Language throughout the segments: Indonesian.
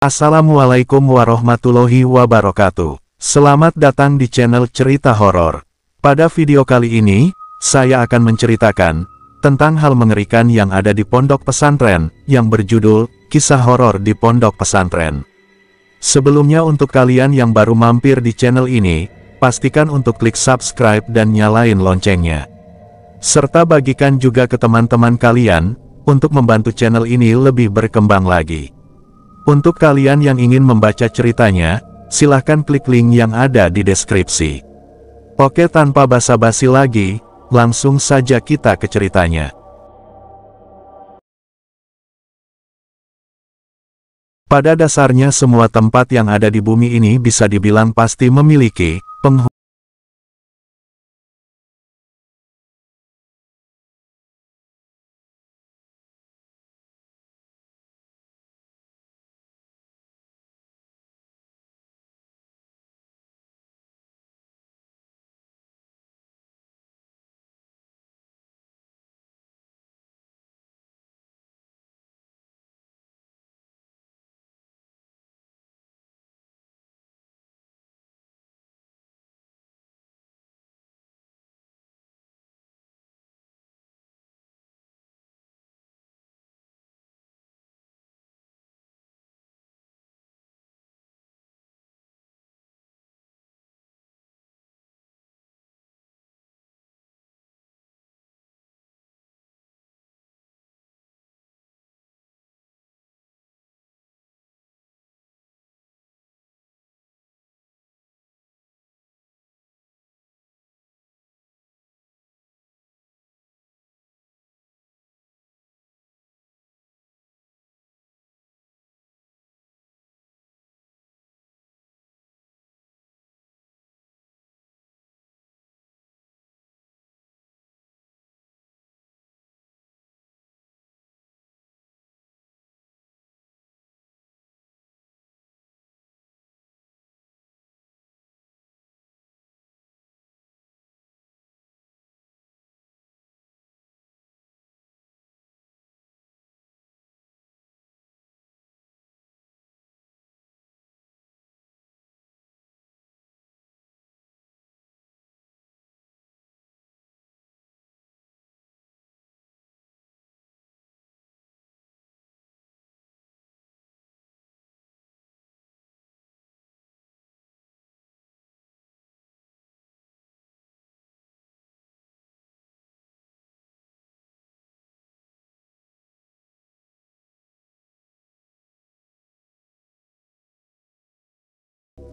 Assalamualaikum warahmatullahi wabarakatuh. Selamat datang di channel Cerita Horor. Pada video kali ini, saya akan menceritakan tentang hal mengerikan yang ada di pondok pesantren, yang berjudul Kisah Horor di Pondok Pesantren. Sebelumnya untuk kalian yang baru mampir di channel ini, pastikan untuk klik subscribe dan nyalain loncengnya. Serta bagikan juga ke teman-teman kalian, untuk membantu channel ini lebih berkembang lagi. Untuk kalian yang ingin membaca ceritanya, silahkan klik link yang ada di deskripsi. Oke, tanpa basa-basi lagi, langsung saja kita ke ceritanya. Pada dasarnya semua tempat yang ada di bumi ini bisa dibilang pasti memiliki penghuni.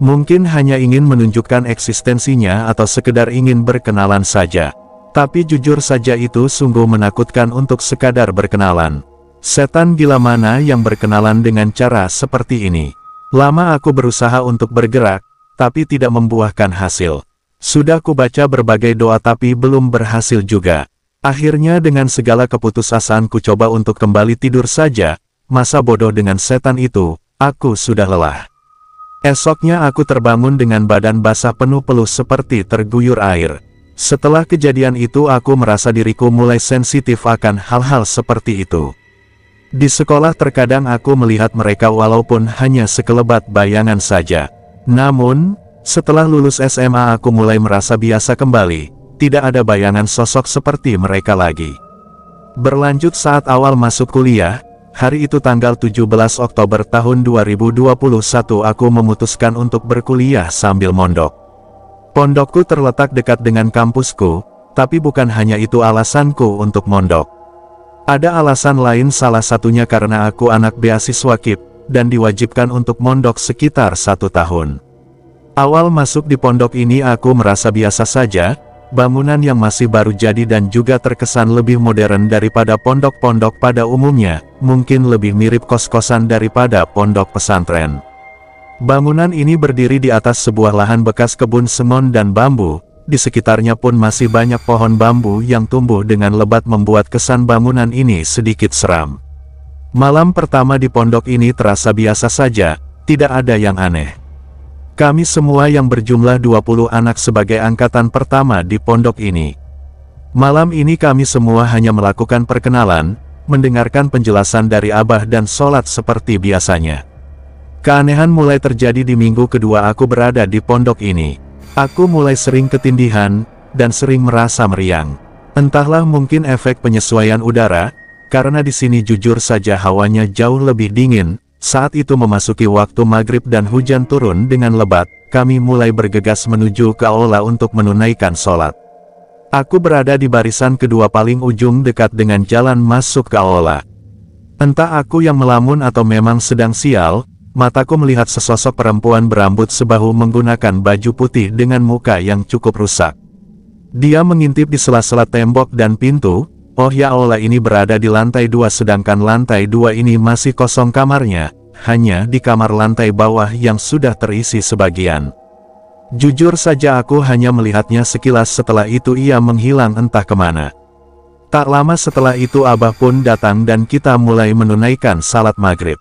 Mungkin hanya ingin menunjukkan eksistensinya atau sekedar ingin berkenalan saja. Tapi jujur saja itu sungguh menakutkan untuk sekadar berkenalan. Setan gila mana yang berkenalan dengan cara seperti ini? Lama aku berusaha untuk bergerak, tapi tidak membuahkan hasil. Sudah kubaca berbagai doa tapi belum berhasil juga. Akhirnya dengan segala keputusasaan ku coba untuk kembali tidur saja. Masa bodoh dengan setan itu, aku sudah lelah. Esoknya aku terbangun dengan badan basah penuh peluh seperti terguyur air. Setelah kejadian itu aku merasa diriku mulai sensitif akan hal-hal seperti itu. Di sekolah terkadang aku melihat mereka walaupun hanya sekelebat bayangan saja. Namun, setelah lulus SMA aku mulai merasa biasa kembali, tidak ada bayangan sosok seperti mereka lagi. Berlanjut saat awal masuk kuliah. Hari itu tanggal 17 Oktober tahun 2021 aku memutuskan untuk berkuliah sambil mondok. Pondokku terletak dekat dengan kampusku, tapi bukan hanya itu alasanku untuk mondok. Ada alasan lain, salah satunya karena aku anak beasiswa KIP, dan diwajibkan untuk mondok sekitar 1 tahun. Awal masuk di pondok ini aku merasa biasa saja. Bangunan yang masih baru jadi dan juga terkesan lebih modern daripada pondok-pondok pada umumnya, mungkin lebih mirip kos-kosan daripada pondok pesantren. Bangunan ini berdiri di atas sebuah lahan bekas kebun semon dan bambu, di sekitarnya pun masih banyak pohon bambu yang tumbuh dengan lebat membuat kesan bangunan ini sedikit seram. Malam pertama di pondok ini terasa biasa saja, tidak ada yang aneh. Kami semua yang berjumlah 20 anak sebagai angkatan pertama di pondok ini. Malam ini kami semua hanya melakukan perkenalan, mendengarkan penjelasan dari abah dan sholat seperti biasanya. Keanehan mulai terjadi di minggu kedua aku berada di pondok ini. Aku mulai sering ketindihan, dan sering merasa meriang. Entahlah mungkin efek penyesuaian udara, karena di sini jujur saja hawanya jauh lebih dingin. Saat itu memasuki waktu maghrib dan hujan turun dengan lebat, kami mulai bergegas menuju ke aula untuk menunaikan sholat. Aku berada di barisan kedua paling ujung dekat dengan jalan masuk ke aula. Entah aku yang melamun atau memang sedang sial, mataku melihat sesosok perempuan berambut sebahu menggunakan baju putih dengan muka yang cukup rusak. Dia mengintip di sela-sela tembok dan pintu. Oh ya, aula ini berada di lantai 2 sedangkan lantai 2 ini masih kosong kamarnya, hanya di kamar lantai bawah yang sudah terisi sebagian. Jujur saja aku hanya melihatnya sekilas, setelah itu ia menghilang entah kemana. Tak lama setelah itu Abah pun datang dan kita mulai menunaikan salat maghrib.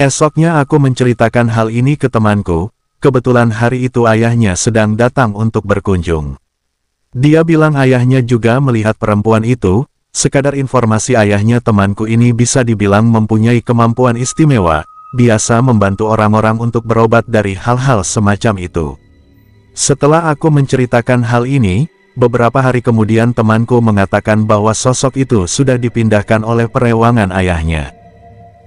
Esoknya aku menceritakan hal ini ke temanku, kebetulan hari itu ayahnya sedang datang untuk berkunjung. Dia bilang ayahnya juga melihat perempuan itu. Sekadar informasi, ayahnya temanku ini bisa dibilang mempunyai kemampuan istimewa, biasa membantu orang-orang untuk berobat dari hal-hal semacam itu. Setelah aku menceritakan hal ini, beberapa hari kemudian temanku mengatakan bahwa sosok itu sudah dipindahkan oleh perewangan ayahnya.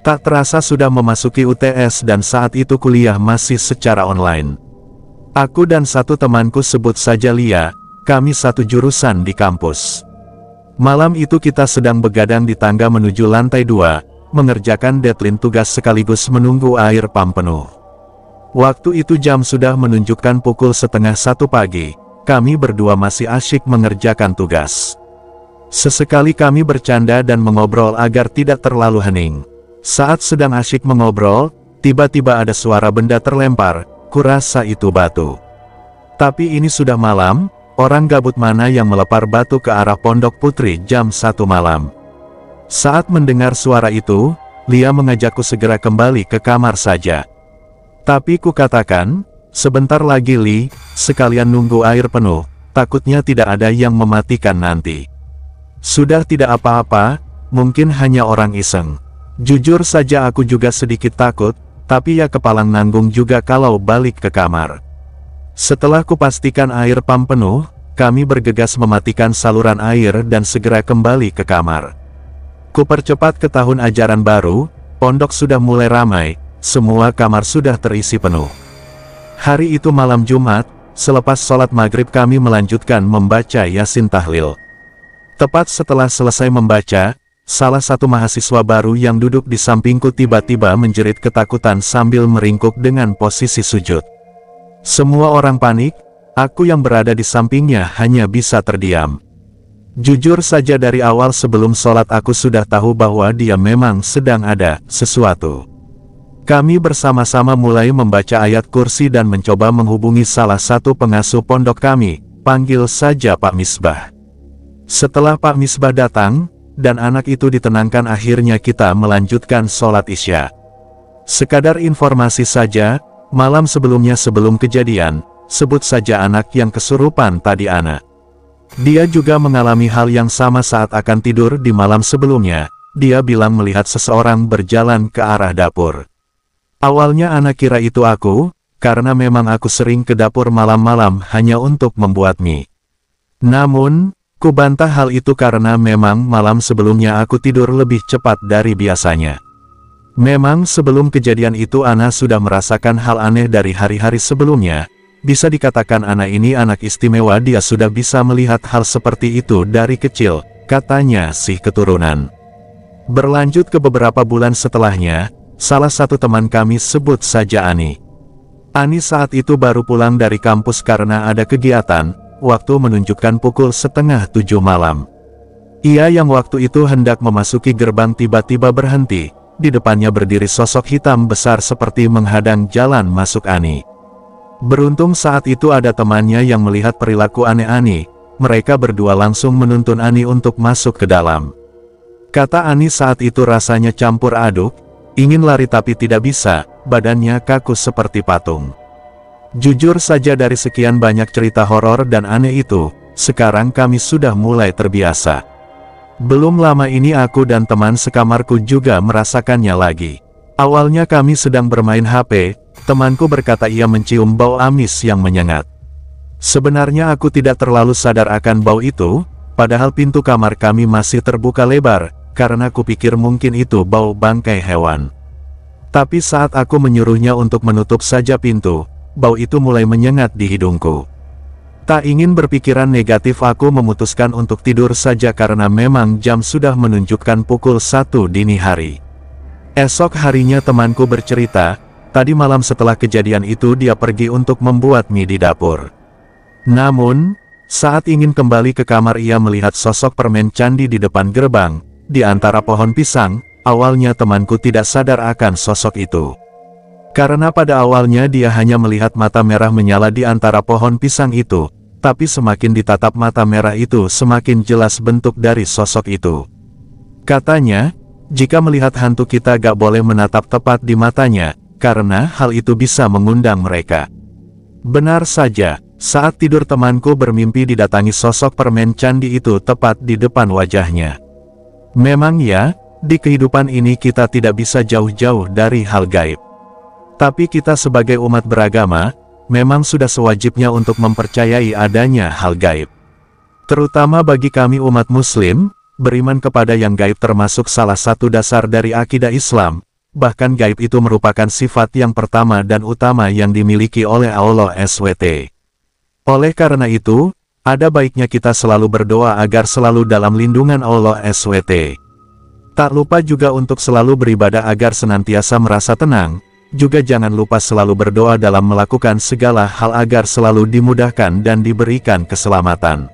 Tak terasa sudah memasuki UTS dan saat itu kuliah masih secara online. Aku dan satu temanku, sebut saja Lia, kami satu jurusan di kampus. Malam itu kita sedang begadang di tangga menuju lantai 2, mengerjakan deadline tugas sekaligus menunggu air pam penuh. Waktu itu jam sudah menunjukkan pukul 12:30 pagi, kami berdua masih asyik mengerjakan tugas. Sesekali kami bercanda dan mengobrol agar tidak terlalu hening. Saat sedang asyik mengobrol, tiba-tiba ada suara benda terlempar, kurasa itu batu. Tapi ini sudah malam, orang gabut mana yang melepar batu ke arah Pondok Putri jam 1 malam. Saat mendengar suara itu, Lia mengajakku segera kembali ke kamar saja. Tapi ku katakan, sebentar lagi Li, sekalian nunggu air penuh, takutnya tidak ada yang mematikan nanti. Sudah tidak apa-apa, mungkin hanya orang iseng. Jujur saja aku juga sedikit takut, tapi ya kepalang nanggung juga kalau balik ke kamar. Setelah kupastikan air pam penuh, kami bergegas mematikan saluran air dan segera kembali ke kamar. Kupercepat ke tahun ajaran baru, pondok sudah mulai ramai, semua kamar sudah terisi penuh. Hari itu malam Jumat, selepas sholat maghrib kami melanjutkan membaca Yasin Tahlil. Tepat setelah selesai membaca, salah satu mahasiswa baru yang duduk di sampingku tiba-tiba menjerit ketakutan sambil meringkuk dengan posisi sujud. Semua orang panik, aku yang berada di sampingnya hanya bisa terdiam. Jujur saja dari awal sebelum sholat aku sudah tahu bahwa dia memang sedang ada sesuatu. Kami bersama-sama mulai membaca ayat kursi dan mencoba menghubungi salah satu pengasuh pondok kami, panggil saja Pak Misbah. Setelah Pak Misbah datang, dan anak itu ditenangkan, akhirnya kita melanjutkan sholat isya. Sekadar informasi saja, malam sebelumnya sebelum kejadian, sebut saja anak yang kesurupan tadi Ana. Dia juga mengalami hal yang sama saat akan tidur di malam sebelumnya, dia bilang melihat seseorang berjalan ke arah dapur. Awalnya Ana kira itu aku, karena memang aku sering ke dapur malam-malam hanya untuk membuat mie. Namun, ku bantah hal itu karena memang malam sebelumnya aku tidur lebih cepat dari biasanya. Memang sebelum kejadian itu Ana sudah merasakan hal aneh dari hari-hari sebelumnya. Bisa dikatakan Ana ini anak istimewa, dia sudah bisa melihat hal seperti itu dari kecil, katanya sih keturunan. Berlanjut ke beberapa bulan setelahnya, salah satu teman kami, sebut saja Ani. Ani saat itu baru pulang dari kampus karena ada kegiatan. Waktu menunjukkan pukul 6:30 malam. Ia yang waktu itu hendak memasuki gerbang tiba-tiba berhenti, di depannya berdiri sosok hitam besar seperti menghadang jalan masuk Ani. Beruntung saat itu ada temannya yang melihat perilaku aneh Ani, mereka berdua langsung menuntun Ani untuk masuk ke dalam. Kata Ani saat itu rasanya campur aduk, ingin lari tapi tidak bisa, badannya kaku seperti patung. Jujur saja dari sekian banyak cerita horor dan aneh itu, sekarang kami sudah mulai terbiasa. Belum lama ini aku dan teman sekamarku juga merasakannya lagi. Awalnya kami sedang bermain HP, temanku berkata ia mencium bau amis yang menyengat. Sebenarnya aku tidak terlalu sadar akan bau itu, padahal pintu kamar kami masih terbuka lebar, karena kupikir mungkin itu bau bangkai hewan. Tapi saat aku menyuruhnya untuk menutup saja pintu, bau itu mulai menyengat di hidungku. Tak ingin berpikiran negatif, aku memutuskan untuk tidur saja karena memang jam sudah menunjukkan pukul 1 dini hari. Esok harinya temanku bercerita, tadi malam setelah kejadian itu dia pergi untuk membuat mie di dapur. Namun, saat ingin kembali ke kamar ia melihat sosok permen candi di depan gerbang, di antara pohon pisang. Awalnya temanku tidak sadar akan sosok itu. Karena pada awalnya dia hanya melihat mata merah menyala di antara pohon pisang itu, tapi semakin ditatap mata merah itu semakin jelas bentuk dari sosok itu. Katanya, jika melihat hantu kita gak boleh menatap tepat di matanya, karena hal itu bisa mengundang mereka. Benar saja, saat tidur temanku bermimpi didatangi sosok permen candi itu tepat di depan wajahnya. Memang ya, di kehidupan ini kita tidak bisa jauh-jauh dari hal gaib. Tapi kita sebagai umat beragama, memang sudah sewajibnya untuk mempercayai adanya hal gaib. Terutama bagi kami umat muslim, beriman kepada yang gaib termasuk salah satu dasar dari akidah Islam, bahkan gaib itu merupakan sifat yang pertama dan utama yang dimiliki oleh Allah SWT. Oleh karena itu, ada baiknya kita selalu berdoa agar selalu dalam lindungan Allah SWT. Tak lupa juga untuk selalu beribadah agar senantiasa merasa tenang, juga jangan lupa selalu berdoa dalam melakukan segala hal agar selalu dimudahkan dan diberikan keselamatan.